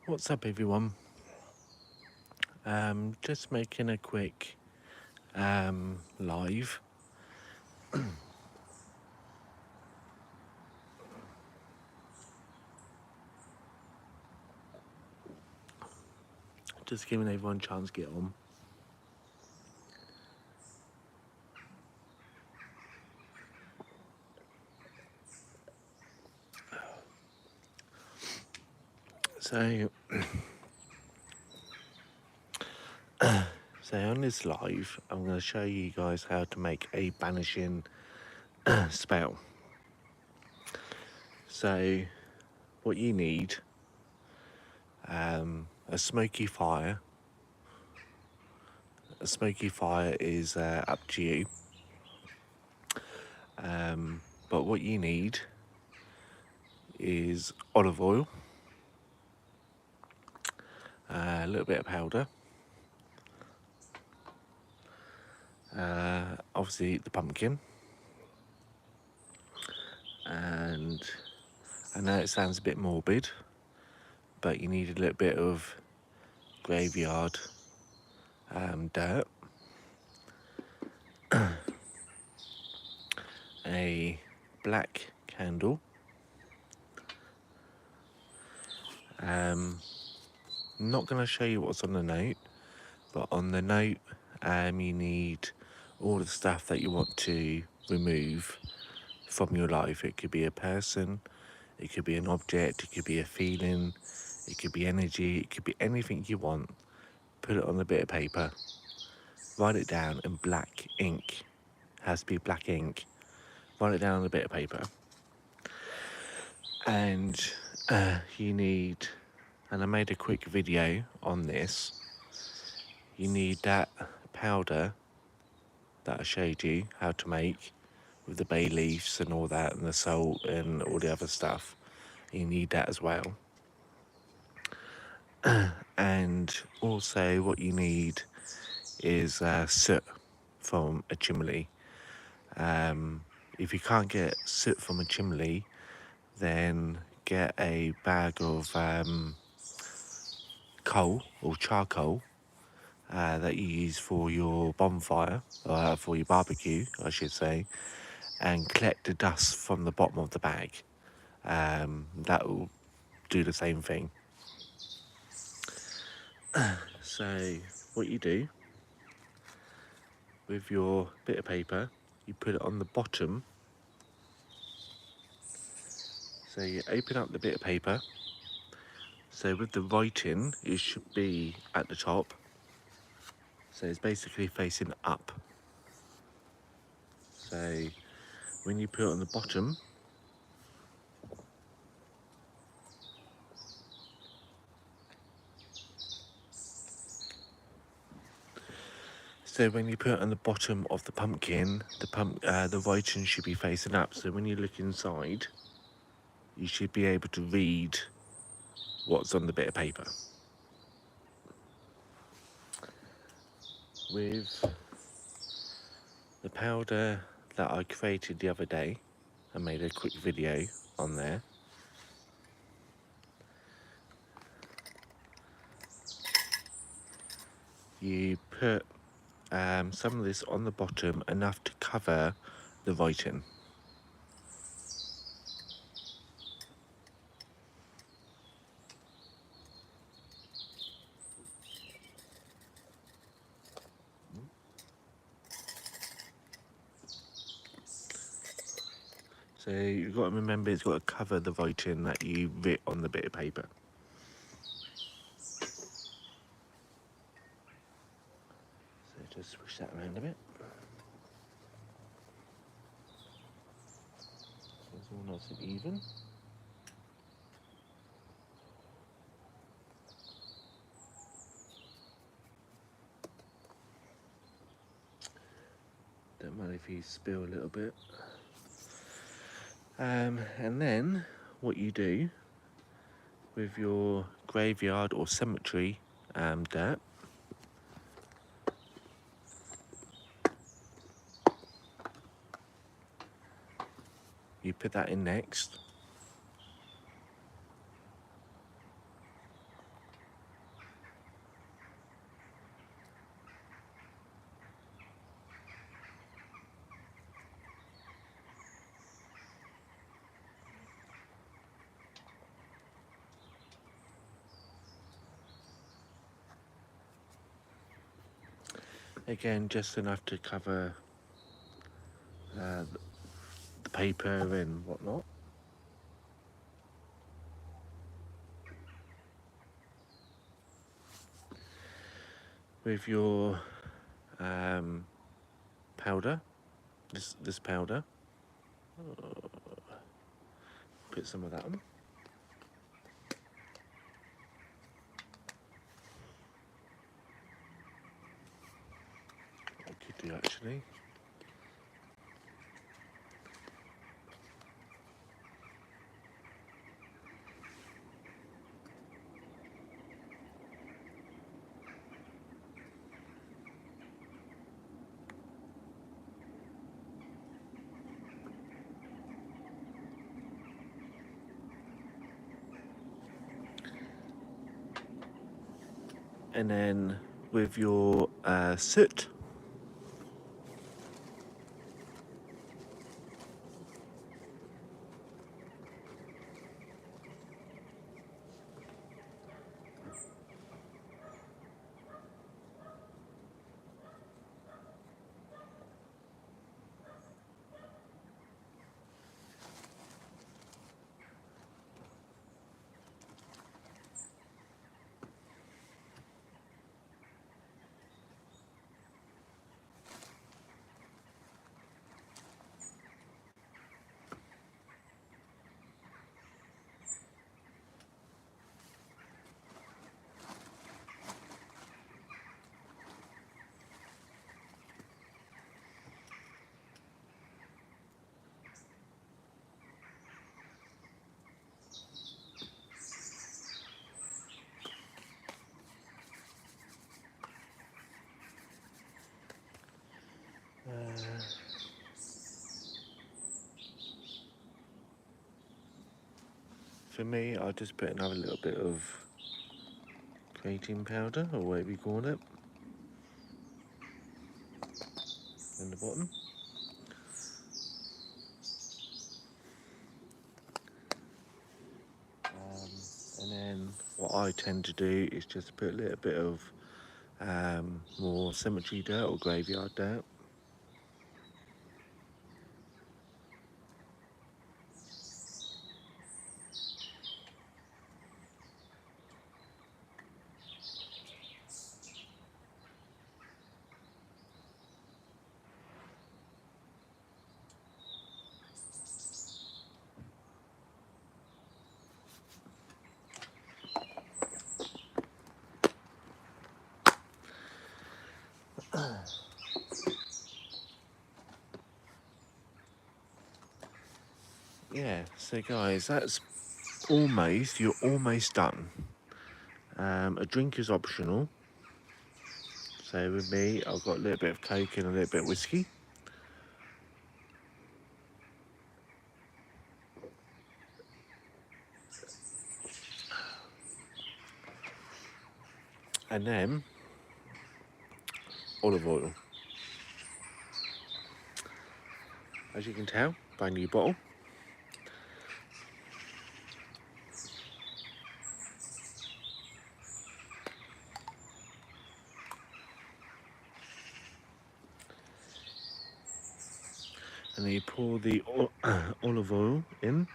What's up, everyone? Just making a quick live. Just giving everyone a chance to get on. So, on this live, I'm going to show you guys how to make a banishing spell. So, what you need, a smoky fire. A smoky fire is up to you. But what you need is olive oil, a little bit of powder, obviously the pumpkin, and I know it sounds a bit morbid, but you need a little bit of graveyard dirt, a black candle, not going to show you what's on the note, but on the note you need all the stuff that you want to remove from your life. It could be a person, it could be an object, it could be a feeling, it could be energy, it could be anything you want. Put it on a bit of paper, write it down in black ink. It has to be black ink. Write it down on a bit of paper. And you need, and I made a quick video on this, you need that powder that I showed you how to make with the bay leaves and all that and the salt and all the other stuff. You need that as well. And also what you need is soot from a chimney. If you can't get soot from a chimney, then get a bag of coal or charcoal that you use for your bonfire, for your barbecue, I should say, and collect the dust from the bottom of the bag. That will do the same thing. So what you do with your bit of paper, you put it on the bottom. So you open up the bit of paper. So with the writing, it should be at the top. So it's basically facing up. So when you put it on the bottom, of the pumpkin, the writing should be facing up. So when you look inside, you should be able to read what's on the bit of paper. With the powder that I created the other day, I made a quick video on there. You put some of this on the bottom, enough to cover the writing. So you've got to remember it's got to cover the writing that you writ on the bit of paper. So just switch that around a bit. So it's all nice and even. Don't mind if you spill a little bit. And then what you do with your graveyard or cemetery dirt, you put that in next. Again, just enough to cover the paper and whatnot. With your powder, this powder, put some of that on. I could do actually. And then with your soot, for me, I'll just put another little bit of creatine powder, or whatever you call it, in the bottom. And then what I tend to do is just put a little bit of more cemetery dirt or graveyard dirt. Yeah, so guys, you're almost done. A drink is optional. So with me, I've got a little bit of Coke and a little bit of whiskey. And then olive oil. As you can tell, brand new bottle. And then you pour the olive oil in.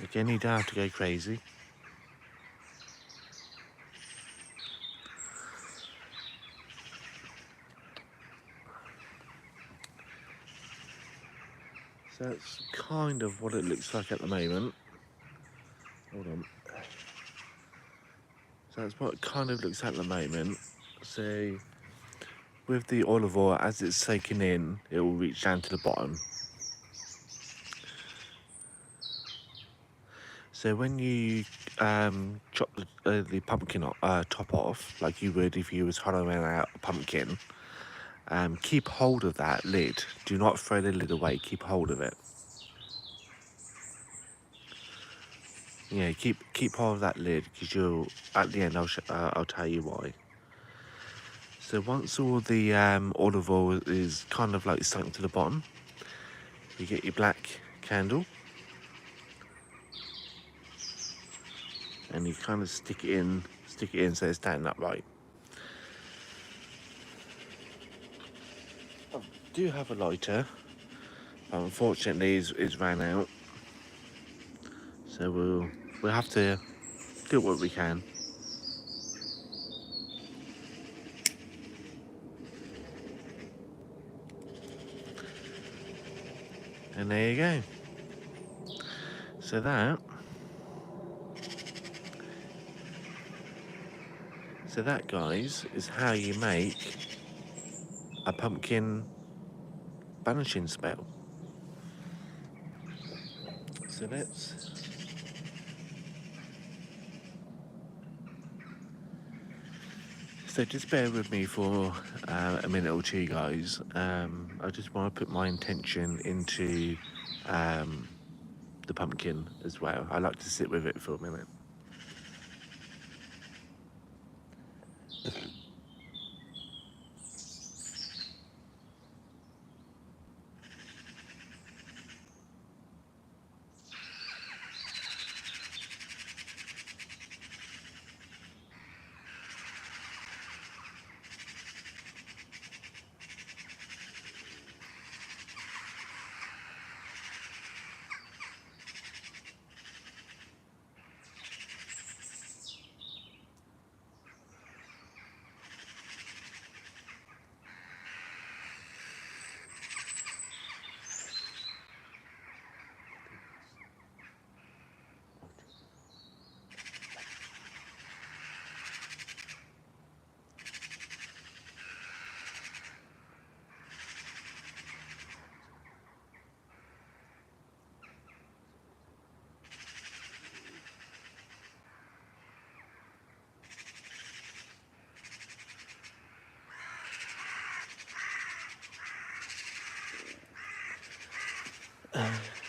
Again, you don't have to go crazy. So that's kind of what it looks like at the moment. Hold on. So that's what it kind of looks like at the moment. So with the olive oil, as it's soaking in, it will reach down to the bottom. So when you chop the pumpkin top off, like you would if you was hollowing out a pumpkin, keep hold of that lid. Do not throw the lid away. Keep hold of it. Yeah, keep hold of that lid, because you'll at the end I'll tell you why. So once all the olive oil is kind of like sunk to the bottom, you get your black candle, and you kind of stick it in so it's standing upright. I do have a lighter, but unfortunately it's ran out, so we'll have to do what we can. And there you go. So that guys is how you make a pumpkin banishing spell. So just bear with me for a minute or two, guys. I just want to put my intention into the pumpkin as well. I like to sit with it for a minute.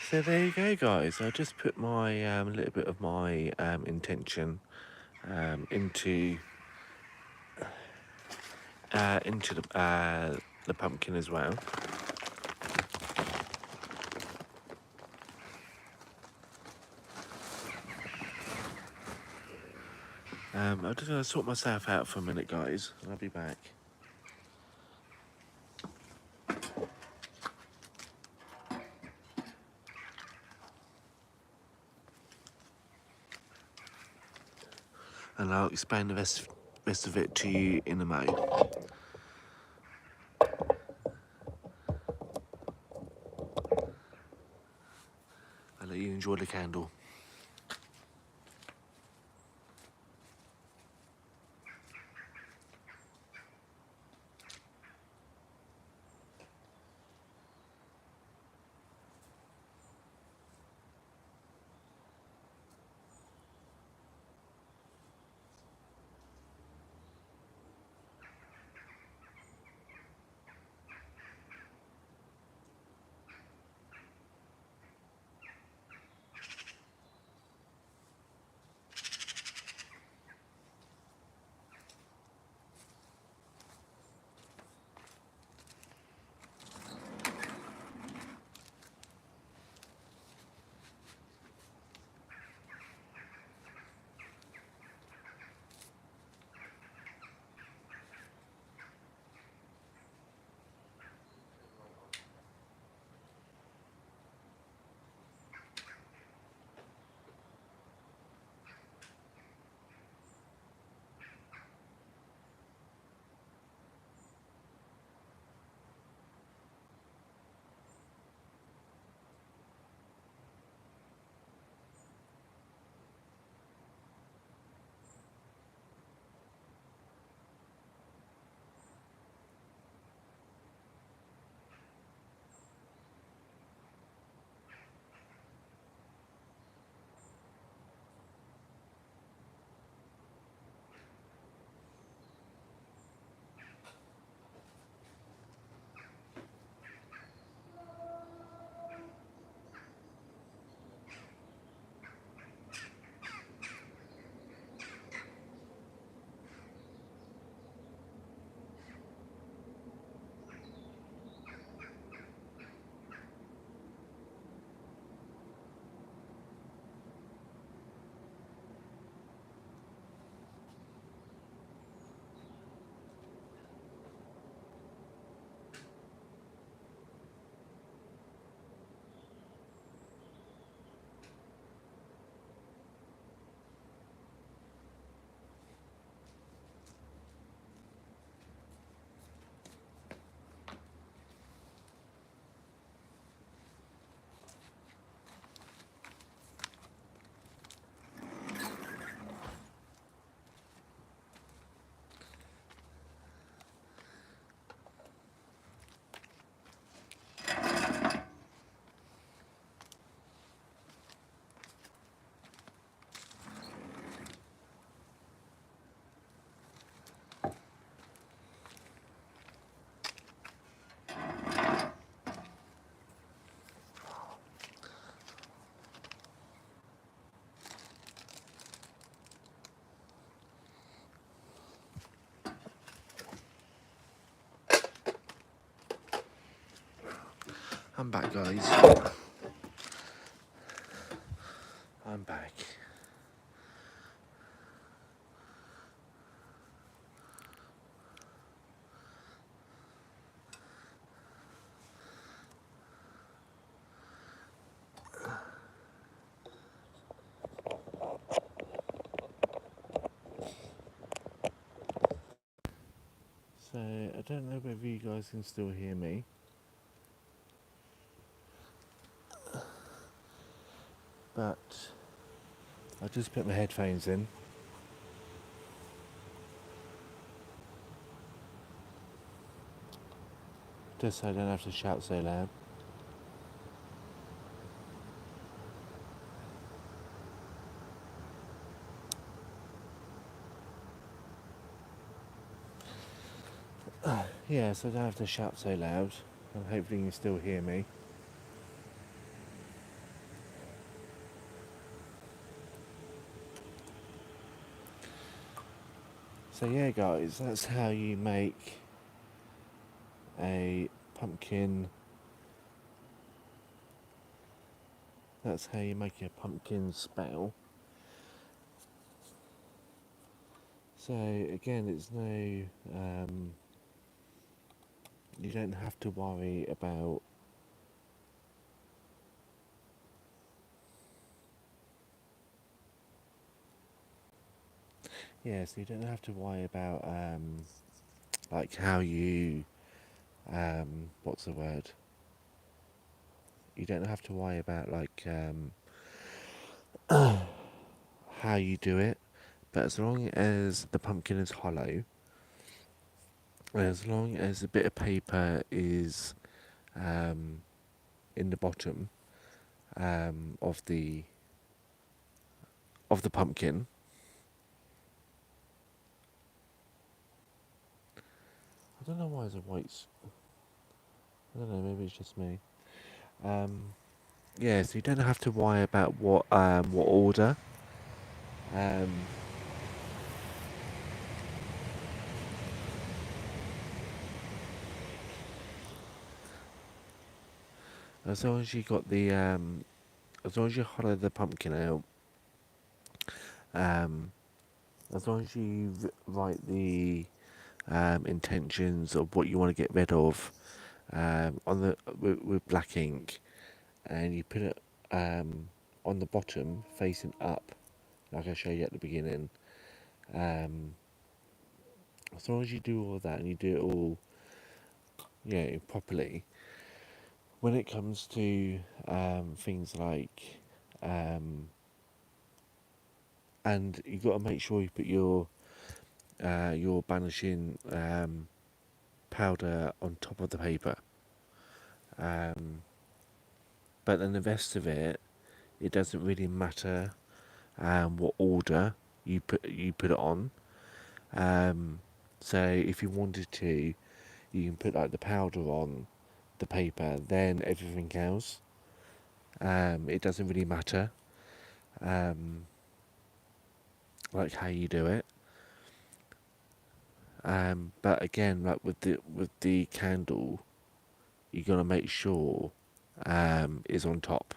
So there you go, guys. I just put my little bit of my intention into the pumpkin as well. I'm just going to sort myself out for a minute, guys, and I'll be back. And I'll explain the rest of it to you in a moment. I'll let you enjoy the candle. I'm back, guys. I'm back. So, I don't know whether you guys can still hear me. But I just put my headphones in. Just so I don't have to shout so loud. Yeah, so I don't have to shout so loud. And hopefully you can still hear me. So yeah, guys, that's how you make a pumpkin. That's how you make a pumpkin spell. So again, it's no. You don't have to worry about. Yeah, so you don't have to worry about like how you. What's the word? You don't have to worry about like how you do it, but as long as the pumpkin is hollow, as long as a bit of paper is um, in the bottom of the pumpkin. I don't know why there's a I don't know. Maybe it's just me. Yeah, so you don't have to worry about what order. Um, as long as you got as long as you hollow the pumpkin out, um, as long as you write the intentions of what you want to get rid of on with black ink, and you put it on the bottom facing up, like I showed you at the beginning. Um, as long as you do all that and you do it all, properly, when it comes to things like, and you got to make sure you put your banishing powder on top of the paper. But then the rest of it, it doesn't really matter what order you put it on. So if you wanted to, you can put like the powder on the paper, then everything else. It doesn't really matter, um, like how you do it. But again, like with the candle, you gotta make sure is on top.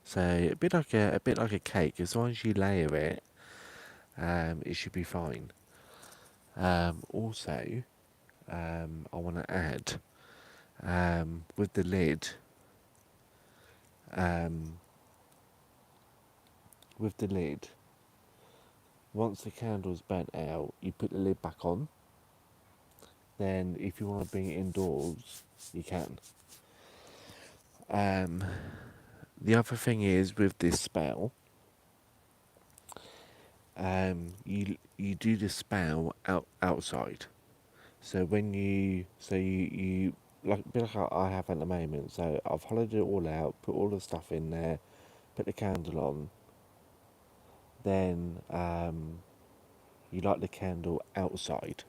So a bit like a cake. As long as you layer it, it should be fine. Also, I want to add with the lid. Um, with the lid, once the candle's burnt out, you put the lid back on. Then, if you want to bring it indoors, you can. Um, the other thing is with this spell, you do the spell outside. So you like a bit like how I have at the moment. So I've hollowed it all out, put all the stuff in there, put the candle on. Then you light the candle outside.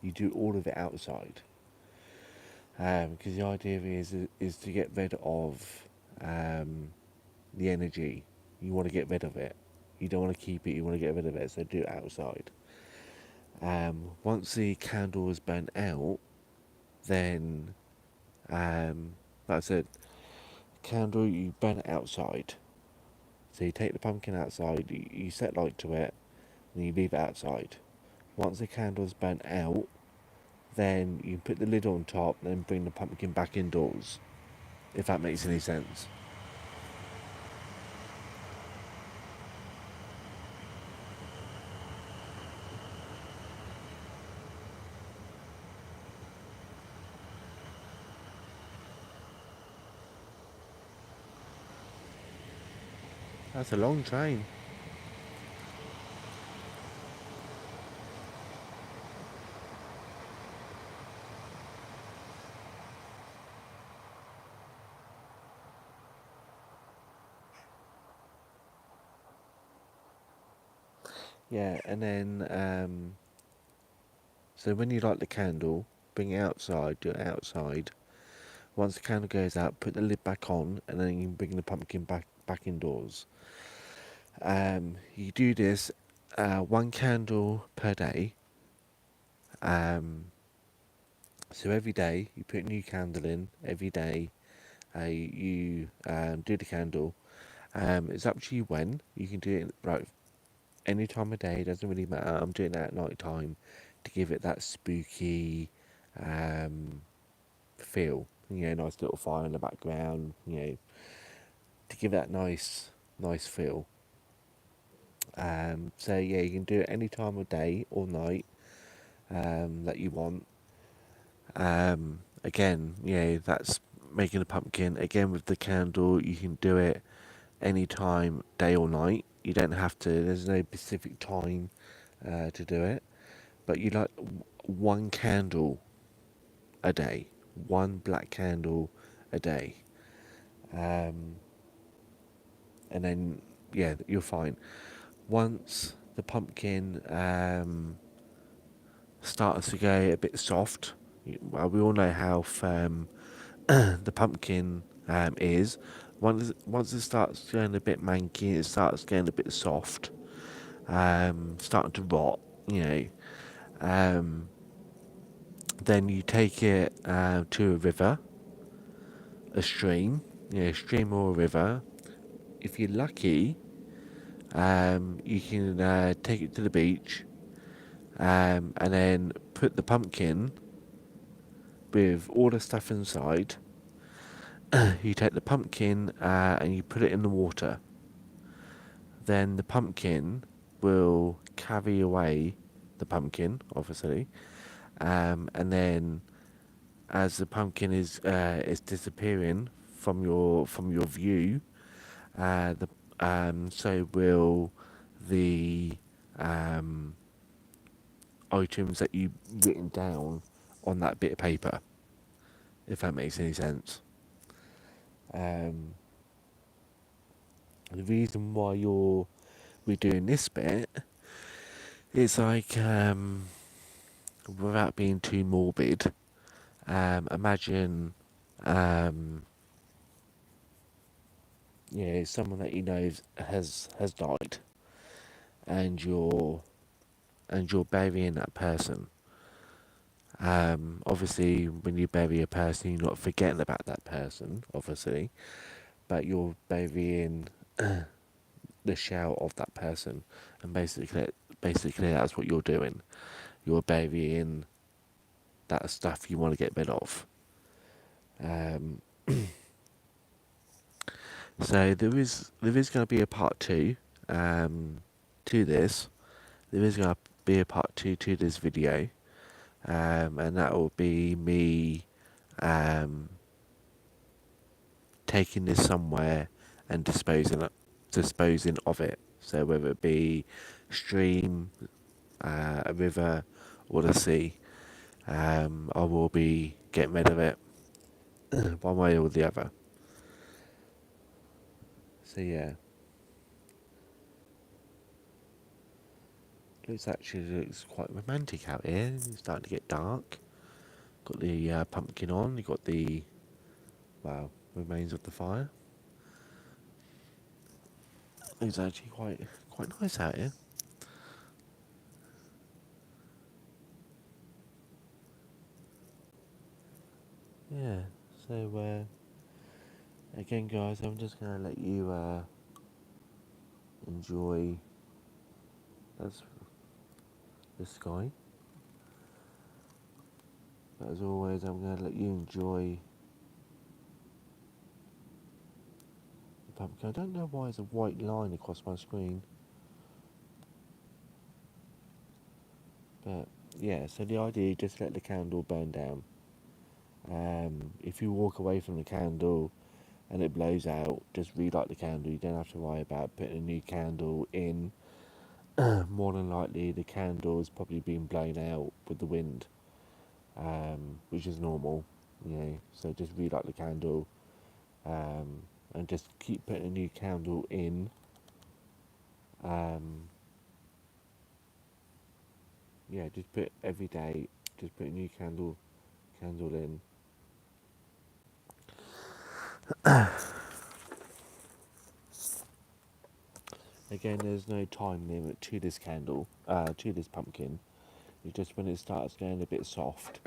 You do all of it outside. Because the idea is to get rid of the energy. You want to get rid of it. You don't want to keep it. You want to get rid of it. So do it outside. Once the candle is burnt out, then like I said, candle you burn it outside. So you take the pumpkin outside, you set light to it, and you leave it outside. Once the candle's burnt out, then you put the lid on top, and then bring the pumpkin back indoors. If that makes any sense. That's a long train. Yeah, and then so when you light the candle, bring it outside, do it outside. Once the candle goes out, put the lid back on, and then you can bring the pumpkin back indoors. You do this one candle per day. So every day you put a new candle in. Every day you do the candle. It's up to you when. You can do it right any time of day. It doesn't really matter. I'm doing it at night time to give it that spooky um, feel. You know, nice little fire in the background. You know, to give that nice feel. So yeah, you can do it any time of day or night that you want. Again, yeah, that's making a pumpkin. Again, with the candle, you can do it any time, day or night. You don't have to. There's no specific time to do it. But you like one candle a day, one black candle a day, um, and then yeah, you're fine. Once the pumpkin starts to go a bit soft, well, we all know how firm the pumpkin is. Once it starts going a bit manky, it starts getting a bit soft, starting to rot. You know, um, then you take it to a river, a stream, a stream or a river. If you're lucky, you can take it to the beach, and then put the pumpkin with all the stuff inside. You take the pumpkin and you put it in the water. Then the pumpkin will carry away the pumpkin, obviously, and then as the pumpkin is disappearing from your view, the so will the um, items that you've written down on that bit of paper, if that makes any sense. Um, the reason why we're doing this bit is like without being too morbid. Imagine um, someone that you know has died, and you're burying that person. Obviously, when you bury a person, you're not forgetting about that person, obviously, but you're burying the shell of that person, and basically that's what you're doing. You're burying that stuff you want to get rid of. Um, so there is going to be a part two to this. There is going to be a part two to this video, and that will be me um, taking this somewhere and disposing of it. So whether it be stream, a river, or the sea, I will be getting rid of it one way or the other. So yeah, looks quite romantic out here. It's starting to get dark. Got the pumpkin on. You got the remains of the fire. It's actually quite nice out here. Yeah. So Again, guys, I'm just going to let you enjoy that's the sky. But as always, I'm going to let you enjoy the pumpkin. I don't know why there's a white line across my screen. But yeah, so the idea is just let the candle burn down. If you walk away from the candle and it blows out, just relight the candle. You don't have to worry about putting a new candle in. More than likely, the candle has probably been blown out with the wind, which is normal. So just relight the candle, and just keep putting a new candle in. Um, yeah, just put every day. Just put a new candle in. Again, there's no time limit to this candle, to this pumpkin. It's just when it starts getting a bit soft,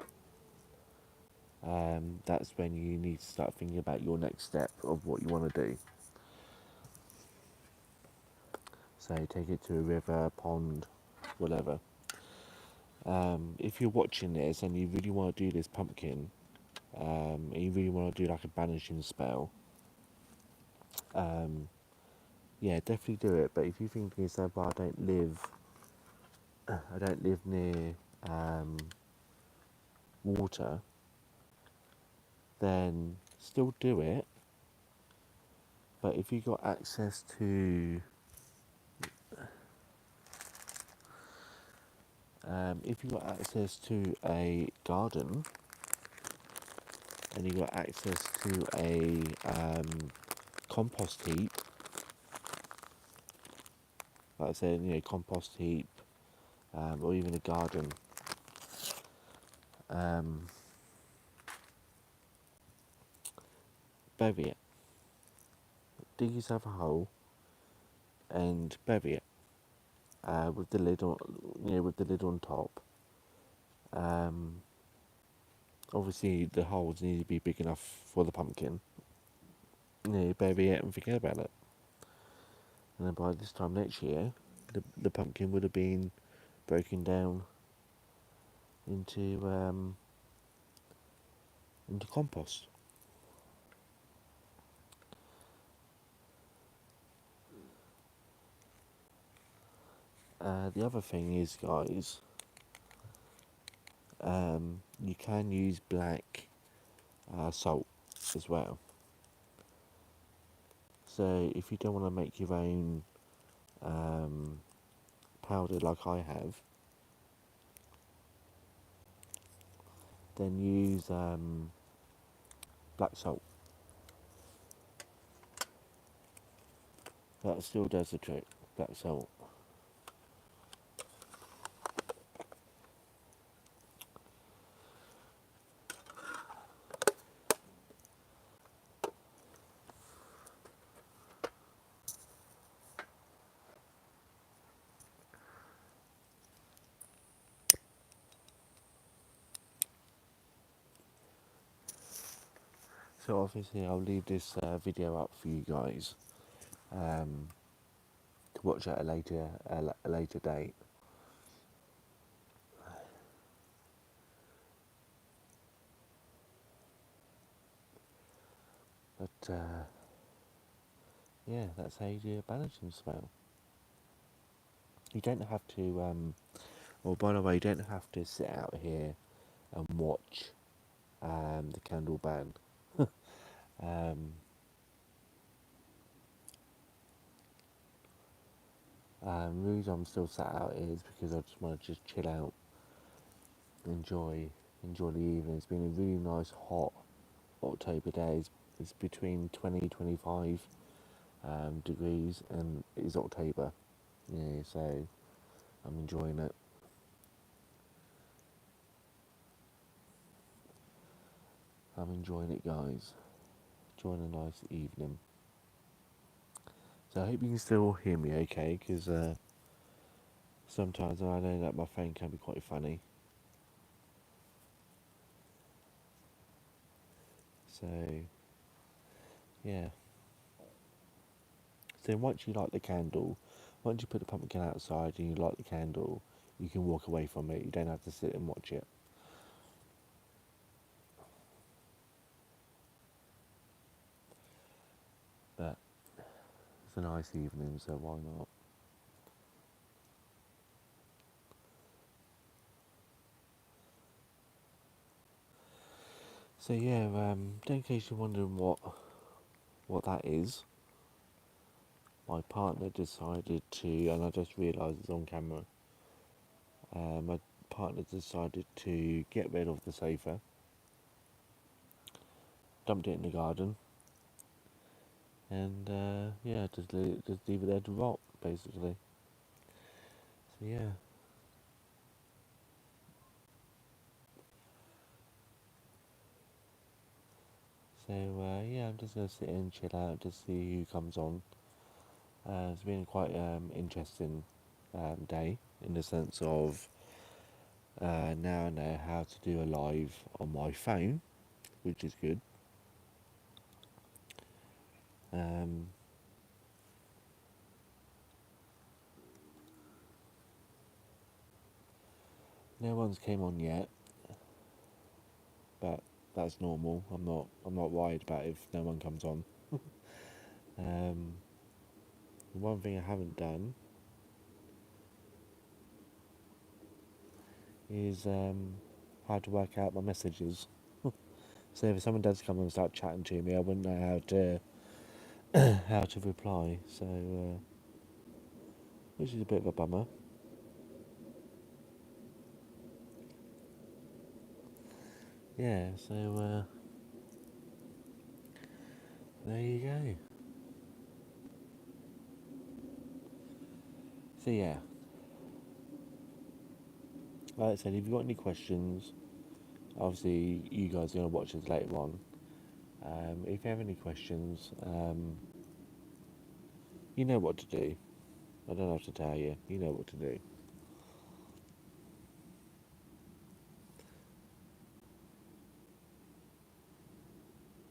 that's when you need to start thinking about your next step of what you want to do. So take it to a river, pond, whatever. If you're watching this and you really want to do this pumpkin, and you really want to do like a banishing spell, yeah, definitely do it. But if you think to yourself, well, I don't live near water, then still do it. But if you got access to, if you got access to a garden, and you got access to a compost heap, like I said, compost heap, or even a garden, um, bury it. Dig yourself a hole and bury it, with the lid on, with the lid on top. Um, Obviously, the holes need to be big enough for the pumpkin. Bury it and forget about it. And then by this time next year, the pumpkin would have been broken down into compost. The other thing is, guys, you can use black salt as well. So if you don't want to make your own powder like I have, then use black salt. That still does the trick, black salt. So obviously I'll leave this video up for you guys to watch at a later date. But yeah, that's how you do a banishing spell. You don't have to, well, by the way, you don't have to sit out here and watch the candle burn. um, the reason I'm still sat out is because I just want to just chill out, enjoy the evening. It's been a really nice hot October day. It's between 20-25 degrees, and it's October. Yeah, so I'm enjoying it. I'm enjoying it, guys. Enjoying a nice evening. So I hope you can still hear me okay, because sometimes I know that my phone can be quite funny. So yeah. So once you light the candle, once you put the pumpkin outside and you light the candle, you can walk away from it. You don't have to sit and watch it. But it's a nice evening, so why not? So yeah, in case you're wondering what that is, my partner decided to, and I just realised it's on camera. My partner decided to get rid of the sofa, dumped it in the garden, and yeah, just leave it there to rot, basically. So yeah, so yeah, I'm just gonna sit and chill out to see who comes on. It's been quite interesting day in the sense of now I know how to do a live on my phone, which is good. Um, no one's came on yet, but that's normal. I'm not worried about if no one comes on. Um, one thing I haven't done is how to work out my messages. So if someone does come and start chatting to me, I wouldn't know how to reply. So which is a bit of a bummer. Yeah. So there you go. So yeah, like I said, if you've got any questions, obviously you guys are gonna watch this later on. If you have any questions, you know what to do. I don't have to tell you. You know what to do.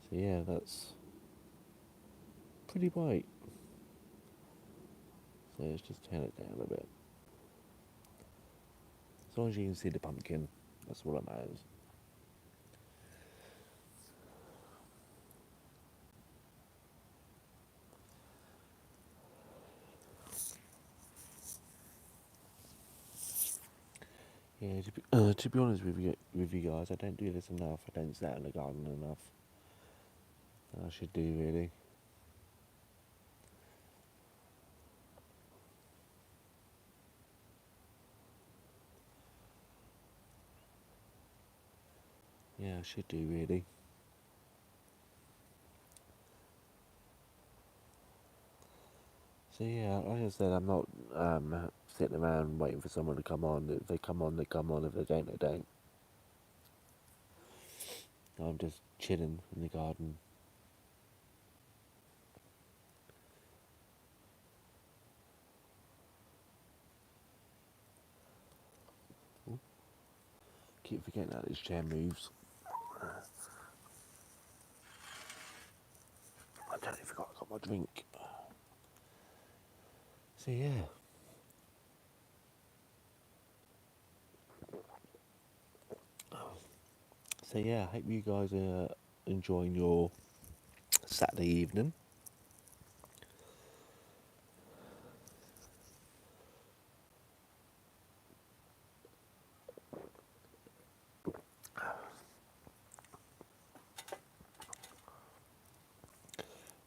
So yeah, that's pretty bright. So let's just turn it down a bit. As long as you can see the pumpkin, that's what that matters. Yeah, to be honest with you guys, I don't do this enough. I don't sit out in the garden enough. I should do really. Yeah, I should do really. So yeah, like I said, I'm not sitting around waiting for someone to come on. If they come on, they come on. If they don't, they don't. I'm just chilling in the garden. Ooh, keep forgetting that this chair moves. I totally forgot I got my drink. So yeah. So yeah, I hope you guys are enjoying your Saturday evening.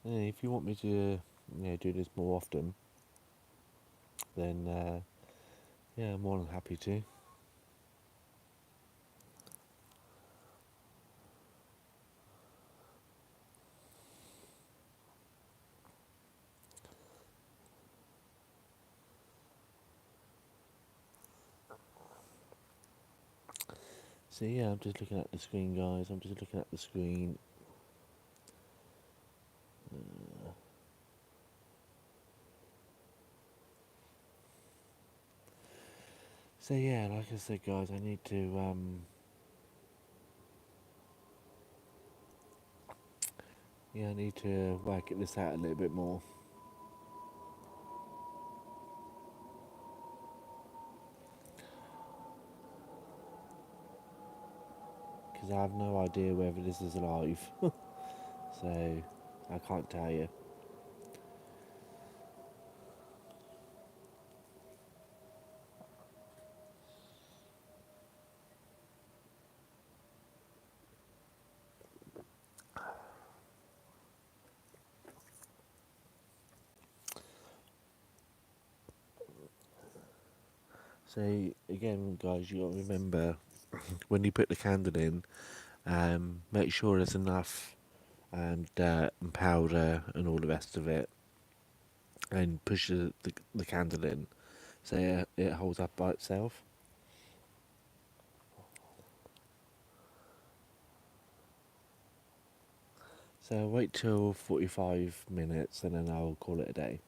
And if you want me to, do this more often, then yeah, I'm more than happy to. So yeah, I'm just looking at the screen, guys. I'm just looking at the screen. So yeah, like I said, guys, I need to Yeah, I need to work this out a little bit more. Because I have no idea whether this is live. So, I can't tell you. So, again, guys, you got to remember when you put the candle in, make sure there's enough dirt and powder and all the rest of it, and push the candle in so it holds up by itself. So wait till 45 minutes and then I'll call it a day.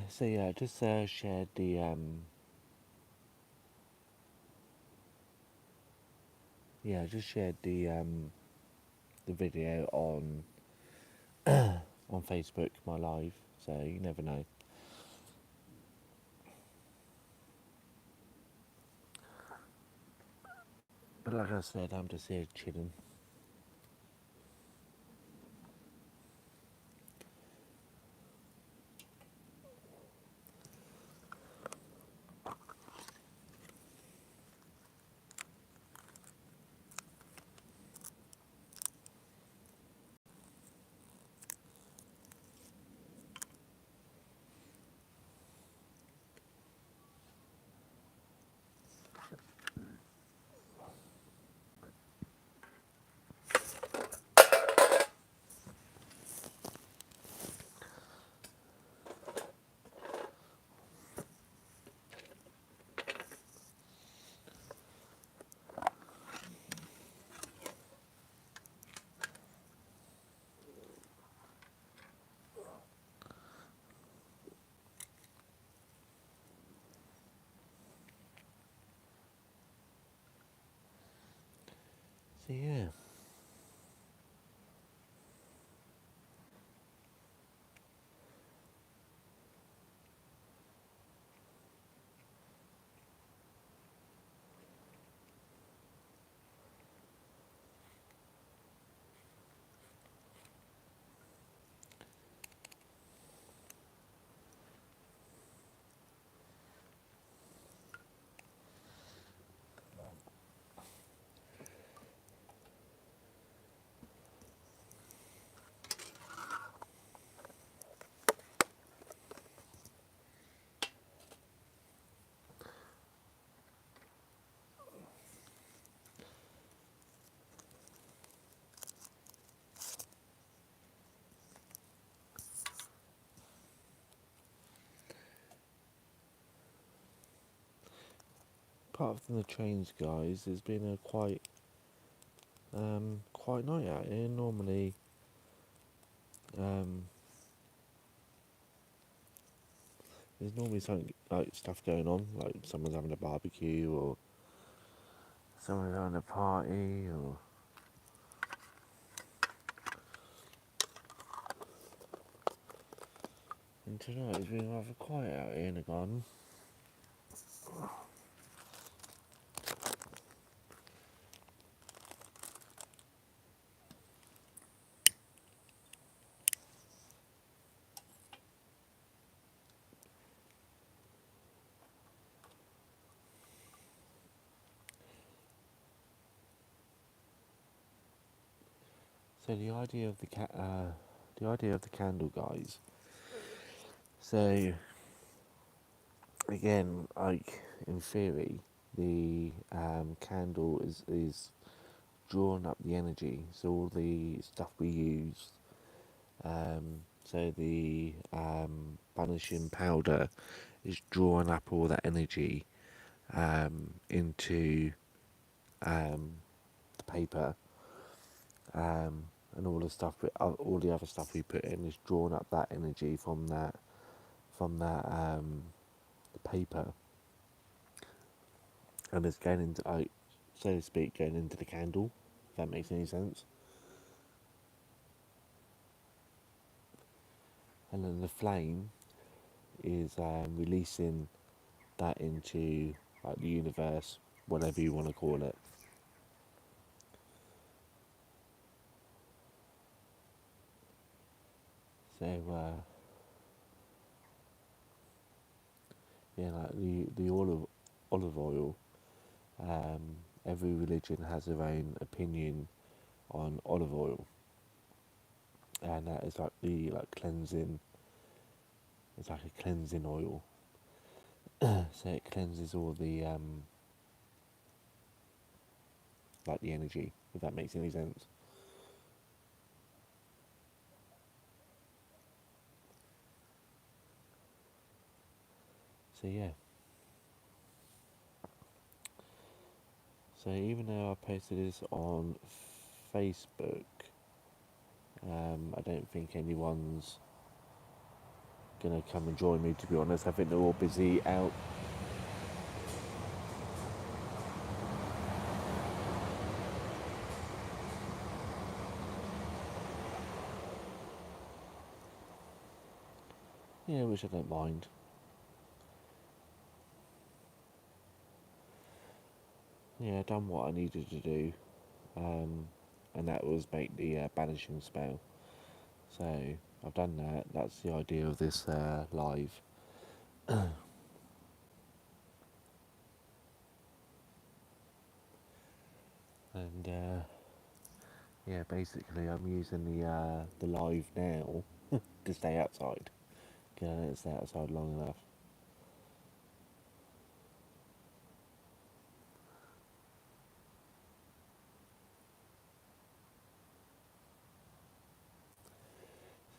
So yeah, just shared the video on Facebook, my live. So you never know. But like I said, I'm just here chilling. So yeah. Apart from the trains, guys, there's been a quite night out here. Normally, um, there's normally something like stuff going on, like someone's having a barbecue or someone's having a party, or and tonight it's been rather quiet out here in the garden. So the idea of the candle, guys. So again, like in theory, the candle is drawing up the energy. So all the stuff we use, so the banishing powder is drawing up all that energy into the paper, and all the stuff, all the other stuff we put in is drawn up that energy from that paper, and it's going into, so to speak, going into the candle. If that makes any sense. And then the flame is releasing that into like the universe, whatever you want to call it. So yeah, like the olive oil. Every religion has their own opinion on olive oil, and that is like the like cleansing. It's like a cleansing oil, so it cleanses all the like the energy. If that makes any sense. So yeah. So even though I posted this on Facebook, I don't think anyone's gonna come and join me. To be honest, I think they're all busy out. Yeah, which I don't mind. Yeah, I done what I needed to do, um, and that was make the banishing spell. So I've done that. That's the idea of this live. And yeah, basically I'm using the live now to stay outside. Cause I don't stay outside long enough.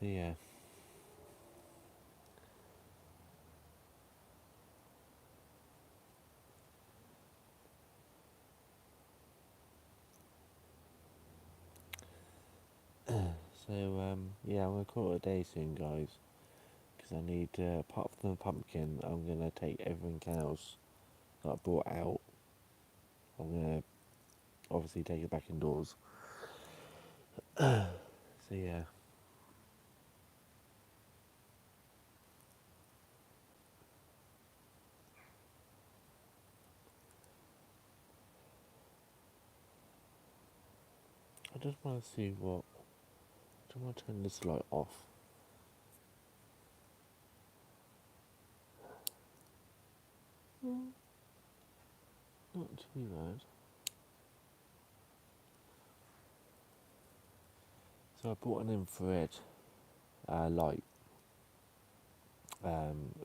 So yeah. So yeah, I'm gonna call it a day soon, guys. Because I need, apart from the pumpkin, I'm gonna take everything else that I brought out. I'm gonna obviously take it back indoors. So yeah, I just want to see what. I just want to turn this light off. Mm, not too bad. So I bought an infrared light,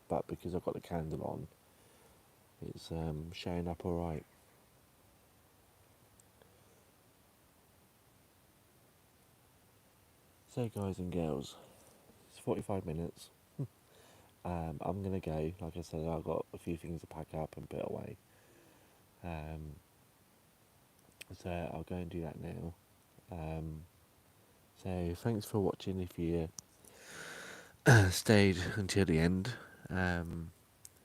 but because I've got the candle on, it's showing up alright. So guys and girls, it's 45 minutes. I'm gonna go. Like I said, I've got a few things to pack up and put away. Um, so I'll go and do that now. Um, so thanks for watching. If you stayed until the end,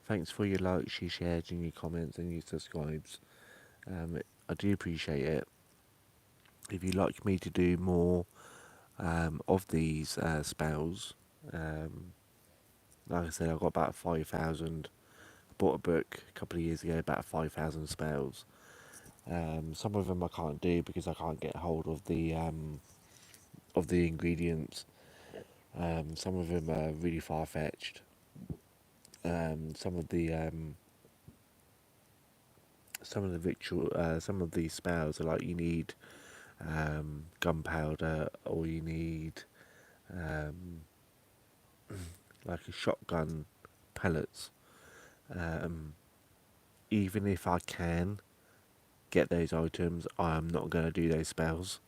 thanks for your likes, your shares, and your comments and your subscribes. I do appreciate it. If you'd like me to do more of these spells, um, like I said, I've got about 5,000. I bought a book a couple of years ago, about 5,000 spells. Some of them I can't do because I can't get hold of the ingredients. Some of them are really far fetched. Some of the some of the spells are like you need gunpowder, or you need um, like a shotgun pellets. Um, Even if I can get those items, I'm not going to do those spells.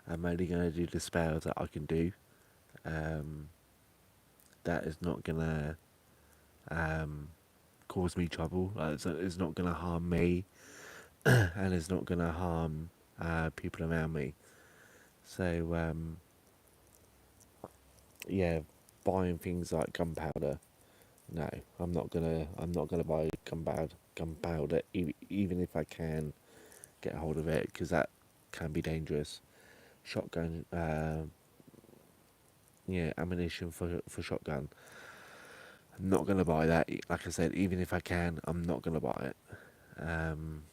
I'm only going to do the spells that I can do. Um, that is not going to um, cause me trouble. It's not going to harm me, and it's not going to harm people around me. So yeah, buying things like gunpowder. No, I'm not gonna buy gunpowder, even if I can get hold of it, because that can be dangerous. Shotgun, yeah, ammunition for shotgun. I'm not gonna buy that. Like I said, even if I can, I'm not gonna buy it. Um,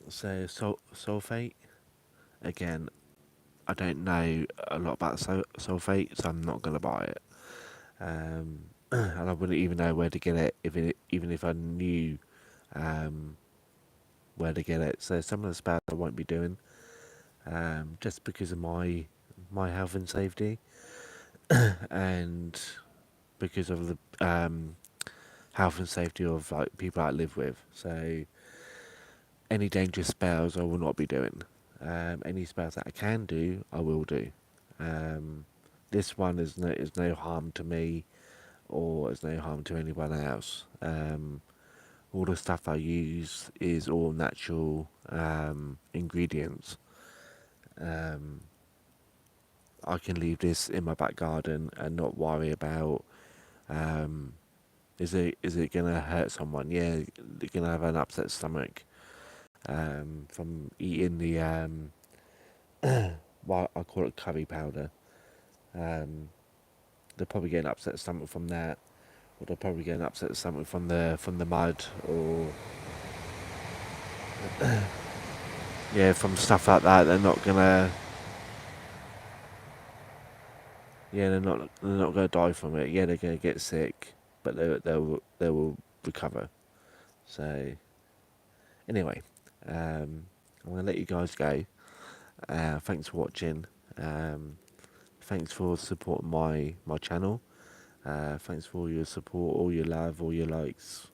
sulfate again. I don't know a lot about sulfate, so I'm not gonna buy it. And I wouldn't even know where to get it even if I knew um, where to get it. So some of the spells I won't be doing, just because of my health and safety, and because of the health and safety of like people I live with. So any dangerous spells I will not be doing. Any spells that I can do, I will do. Um, this one is no harm to me, or is no harm to anyone else. All the stuff I use is all natural ingredients. Um, I can leave this in my back garden and not worry about um, is it gonna hurt someone? Yeah, they're gonna have an upset stomach from eating the well, I call it curry powder. Um, they're probably getting upset stomach from that, or they're probably getting upset stomach from the mud, or yeah, from stuff like that. They're not gonna die from it. Yeah, they're gonna get sick, but they will recover. So anyway, I'm gonna let you guys go. Thanks for watching. Thanks for supporting my channel. Thanks for all your support, all your love, all your likes.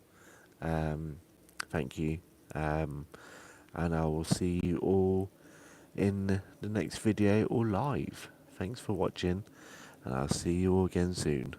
Thank you. Um, and I will see you all in the next video or live. Thanks for watching, and I'll see you all again soon.